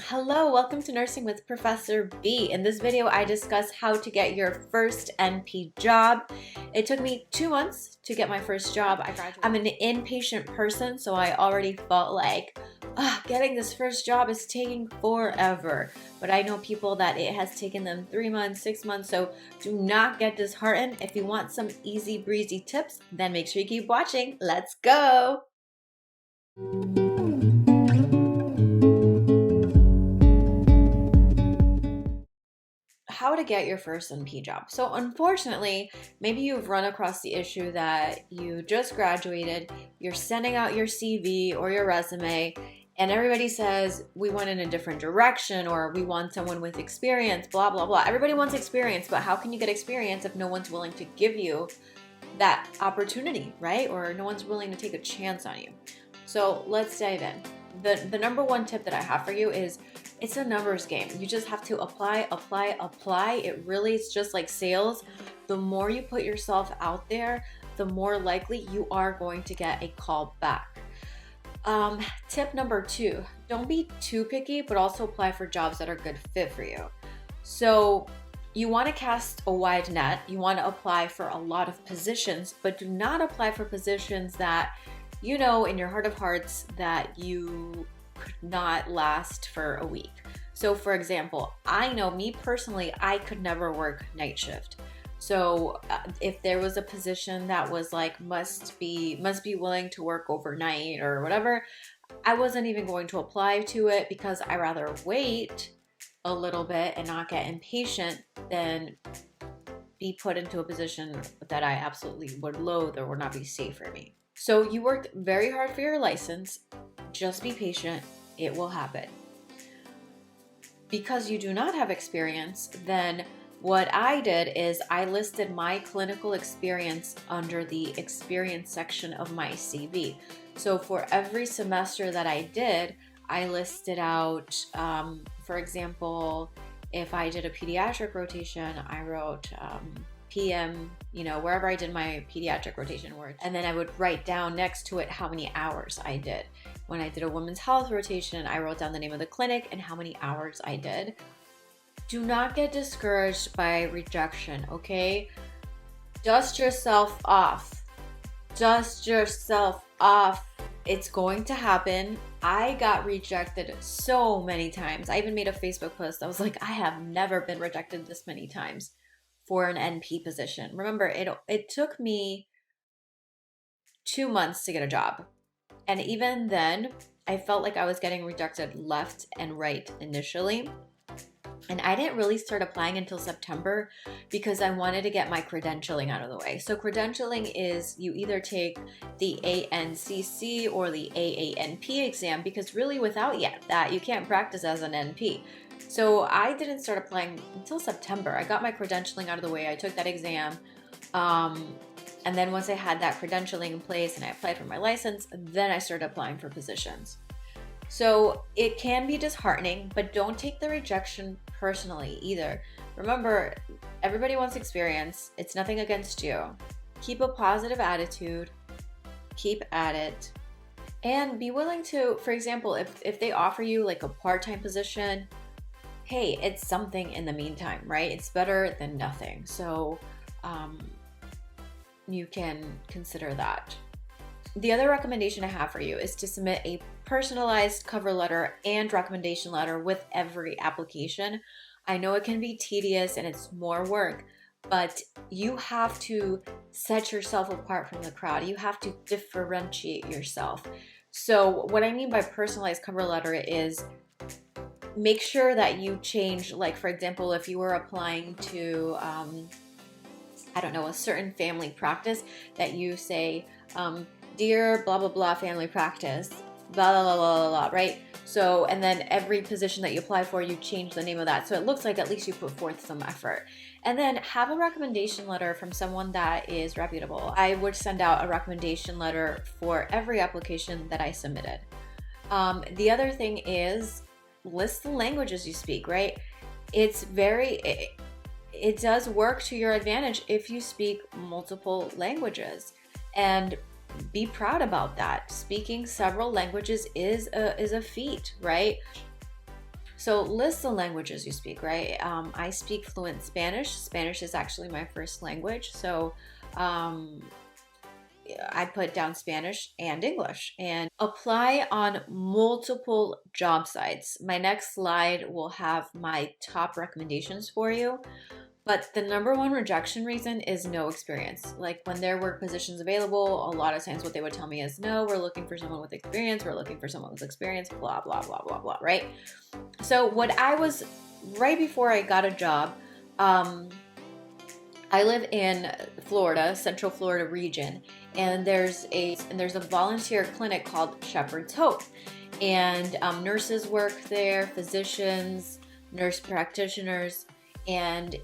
Hello, welcome to Nursing with Professor B. In this video, I discuss how to get your first NP job. It took me 2 months to get my first job. I'm an inpatient person, so I already felt like getting this first job is taking forever. But I know people that it has taken them 3 months, 6 months, so do not get disheartened. If you want some easy breezy tips, then make sure you keep watching. Let's go! How to get your first NP job. So unfortunately, maybe you've run across the issue that you just graduated, you're sending out your CV or your resume, and everybody says, we want in a different direction, or we want someone with experience, blah, blah, blah. Everybody wants experience, but how can you get experience if no one's willing to give you that opportunity, right? Or no one's willing to take a chance on you. So let's dive in. The number one tip that I have for you is it's a numbers game. You just have to apply. It really is just like sales. The more you put yourself out there, the more likely you are going to get a call back. Tip number 2, don't be too picky, but also apply for jobs that are a good fit for you. So you want to cast a wide net. You want to apply for a lot of positions, but do not apply for positions that you know in your heart of hearts that you could not last for a week. So for example, I know me personally, I could never work night shift. So if there was a position that was like must be willing to work overnight or whatever, I wasn't even going to apply to it because I rather wait a little bit and not get impatient than be put into a position that I absolutely would loathe or would not be safe for me. So you worked very hard for your license. Just be patient. It will happen. Because you do not have experience, then what I did is I listed my clinical experience under the experience section of my CV. So for every semester that I did, I listed out, for example, if I did a pediatric rotation, I wrote PM, wherever I did my pediatric rotation work. And then I would write down next to it how many hours I did. When I did a women's health rotation, I wrote down the name of the clinic and how many hours I did. Do not get discouraged by rejection, okay? Dust yourself off. Dust yourself off. It's going to happen. I got rejected so many times. I even made a Facebook post. I was like, I have never been rejected this many times for an NP position. Remember, it took me 2 months to get a job. And even then, I felt like I was getting rejected left and right initially. And I didn't really start applying until September because I wanted to get my credentialing out of the way. So credentialing is you either take the ANCC or the AANP exam, because really without that, you can't practice as an NP. So I didn't start applying until September. I got my credentialing out of the way. I took that exam. And then once I had that credentialing in place and I applied for my license, then I started applying for positions. So it can be disheartening, but don't take the rejection personally either. Remember, everybody wants experience. It's nothing against you. Keep a positive attitude. Keep at it. And be willing to, for example, if they offer you like a part-time position, hey, it's something in the meantime, right? It's better than nothing. So you can consider that. The other recommendation I have for you is to submit a personalized cover letter and recommendation letter with every application. I know it can be tedious and it's more work, but you have to set yourself apart from the crowd. You have to differentiate yourself. So what I mean by personalized cover letter is make sure that you change, like for example, if you were applying to, a certain family practice, that you say, dear blah, blah, blah family practice, blah, blah, blah, blah, blah, right? So, and then every position that you apply for, you change the name of that. So it looks like at least you put forth some effort. And then have a recommendation letter from someone that is reputable. I would send out a recommendation letter for every application that I submitted. The other thing is list the languages you speak, right? It does work to your advantage if you speak multiple languages, and be proud about that. Speaking several languages is a feat, right? So list the languages you speak, right? I speak fluent Spanish. Spanish is actually my first language. So um, I put down Spanish and English and apply on multiple job sites. My next slide will have my top recommendations for you. But the number one rejection reason is no experience. Like when there were positions available, a lot of times what they would tell me is, no, we're looking for someone with experience. We're looking for someone with experience, blah, blah, blah, blah, blah, right? So what I was, right before I got a job, I live in Florida, Central Florida region, and there's a volunteer clinic called Shepherd's Hope, and nurses work there, physicians, nurse practitioners, and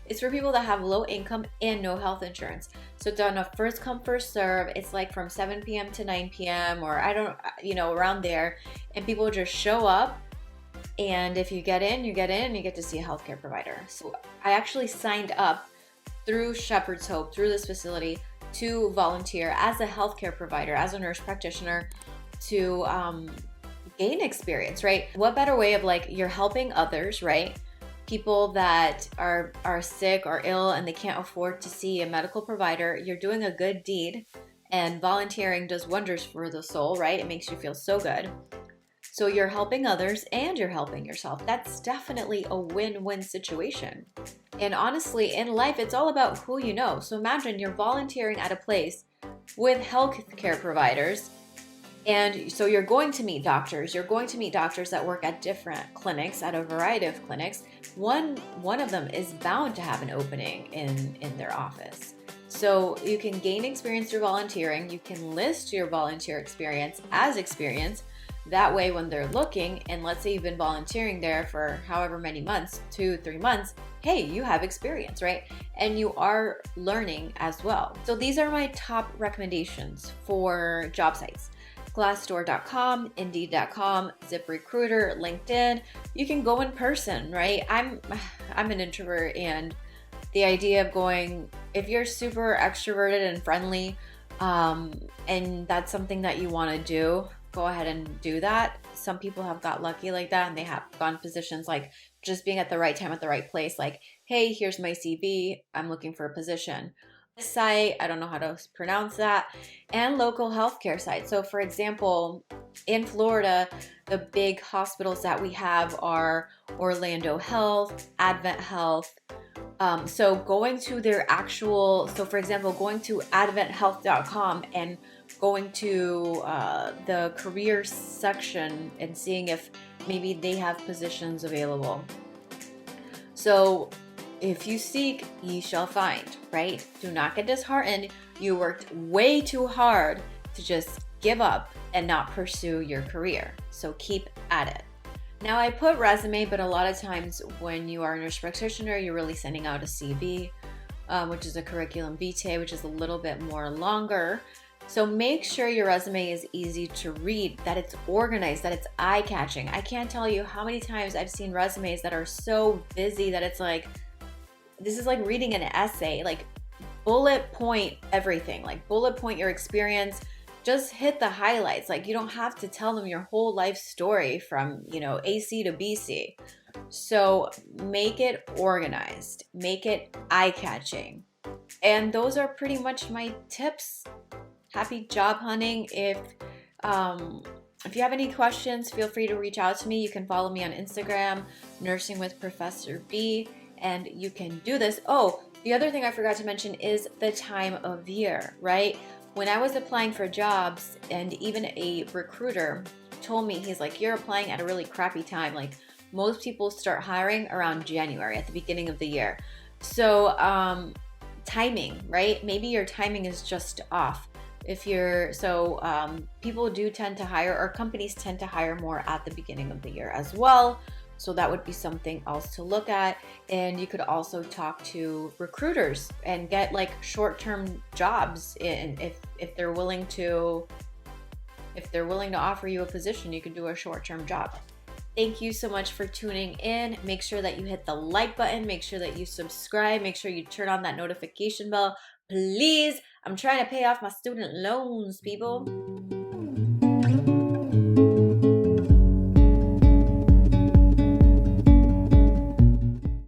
it's for people that have low income and no health insurance. So it's on a first come first serve. It's like from 7 p.m. to 9 p.m. or I don't, around there, and people just show up. And if you get in, you get in, and you get to see a healthcare provider. So I actually signed up through Shepherd's Hope, through this facility, to volunteer as a healthcare provider, as a nurse practitioner, to gain experience, right? What better way of like, you're helping others, right? People that are sick or ill and they can't afford to see a medical provider, you're doing a good deed, and volunteering does wonders for the soul, right? It makes you feel so good. So you're helping others and you're helping yourself. That's definitely a win-win situation. And honestly, in life, it's all about who you know. So imagine you're volunteering at a place with healthcare providers, and so you're going to meet doctors. You're going to meet doctors that work at different clinics, at a variety of clinics. One of them is bound to have an opening in their office. So you can gain experience through volunteering. You can list your volunteer experience as experience. That way, when they're looking, and let's say you've been volunteering there for however many months, 2-3 months, hey, you have experience, right? And you are learning as well. So these are my top recommendations for job sites. Glassdoor.com, Indeed.com, ZipRecruiter, LinkedIn. You can go in person, right? I'm an introvert, and the idea of going, if you're super extroverted and friendly, and that's something that you want to do, go ahead and do that. Some people have got lucky like that, and they have gone positions like just being at the right time at the right place. Like, hey, here's my CV. I'm looking for a position. This site, I don't know how to pronounce that, and local healthcare sites. So for example, in Florida, the big hospitals that we have are Orlando Health, Advent Health. So going to their actual, so for example, going to adventhealth.com and going to the career section and seeing if maybe they have positions available. So if you seek, ye shall find, right? Do not get disheartened. You worked way too hard to just give up and not pursue your career. So keep at it. Now I put resume, but a lot of times when you are a nurse practitioner, you're really sending out a CV, which is a curriculum vitae, which is a little bit more longer. So make sure your resume is easy to read, that it's organized, that it's eye-catching. I can't tell you how many times I've seen resumes that are so busy that it's like, this is like reading an essay, like bullet point everything, like bullet point your experience, just hit the highlights. Like you don't have to tell them your whole life story from, AC to BC. So make it organized, make it eye-catching. And those are pretty much my tips. Happy job hunting. If you have any questions, feel free to reach out to me. You can follow me on Instagram, Nursing with Professor B, and you can do this. Oh, the other thing I forgot to mention is the time of year, right? When I was applying for jobs, and even a recruiter told me, he's like, you're applying at a really crappy time. Like most people start hiring around January, at the beginning of the year. So timing, right? Maybe your timing is just off. People do tend to hire, or companies tend to hire more at the beginning of the year as well. So that would be something else to look at. And you could also talk to recruiters and get like short-term jobs in if they're willing to offer you a position, you could do a short-term job. Thank you so much for tuning in. Make sure that you hit the like button. Make sure that you subscribe. Make sure you turn on that notification bell. Please, I'm trying to pay off my student loans, people.